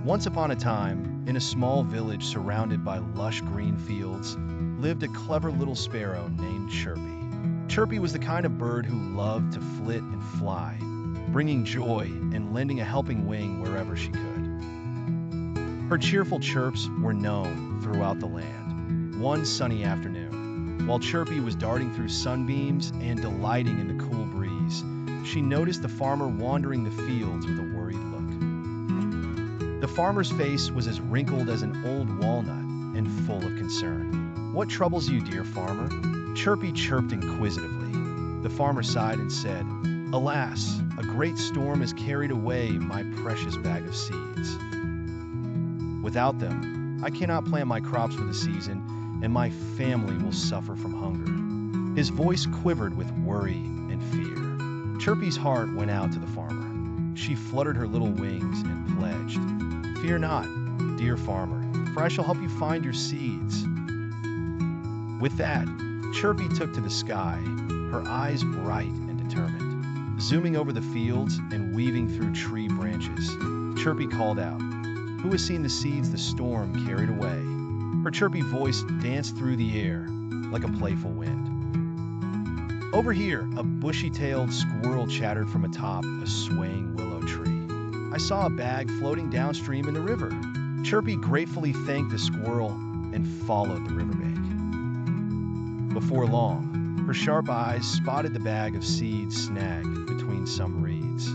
Once upon a time, in a small village surrounded by lush green fields, lived a clever little sparrow named Chirpy. Chirpy was the kind of bird who loved to flit and fly, bringing joy and lending a helping wing wherever she could. Her cheerful chirps were known throughout the land. One sunny afternoon, while Chirpy was darting through sunbeams and delighting in the cool breeze, she noticed the farmer wandering the fields with a worried look. The farmer's face was as wrinkled as an old walnut and full of concern. "What troubles you, dear farmer?" Chirpy chirped inquisitively. The farmer sighed and said, "Alas, a great storm has carried away my precious bag of seeds. Without them, I cannot plant my crops for the season, and my family will suffer from hunger." His voice quivered with worry and fear. Chirpy's heart went out to the farmer. She fluttered her little wings and pledged, "Fear not, dear farmer, for I shall help you find your seeds." With that, Chirpy took to the sky, her eyes bright and determined. Zooming over the fields and weaving through tree branches, Chirpy called out, "Who has seen the seeds the storm carried away?" Her chirpy voice danced through the air like a playful wind. "Over here," a bushy-tailed squirrel chattered from atop a swaying willow tree. "I saw a bag floating downstream in the river." Chirpy gratefully thanked the squirrel and followed the riverbank. Before long, her sharp eyes spotted the bag of seeds snagged between some reeds.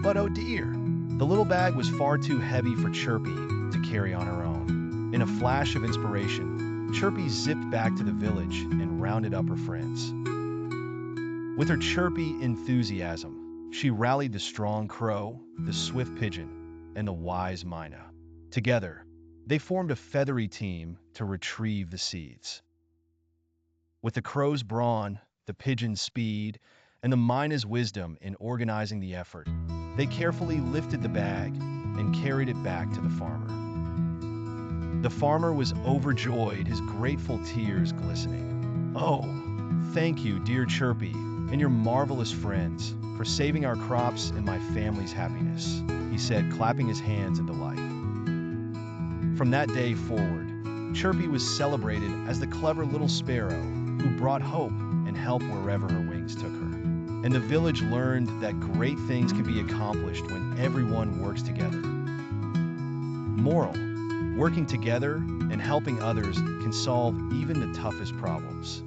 But oh dear, the little bag was far too heavy for Chirpy to carry on her own. In a flash of inspiration, Chirpy zipped back to the village and rounded up her friends. With her chirpy enthusiasm, she rallied the strong crow, the swift pigeon, and the wise myna. Together, they formed a feathery team to retrieve the seeds. With the crow's brawn, the pigeon's speed, and the myna's wisdom in organizing the effort, they carefully lifted the bag and carried it back to the farmer. The farmer was overjoyed, his grateful tears glistening. "Oh, thank you, dear Chirpy, and your marvelous friends, for saving our crops and my family's happiness," he said, clapping his hands in delight. From that day forward, Chirpy was celebrated as the clever little sparrow who brought hope and help wherever her wings took her. And the village learned that great things can be accomplished when everyone works together. Moral: working together and helping others can solve even the toughest problems.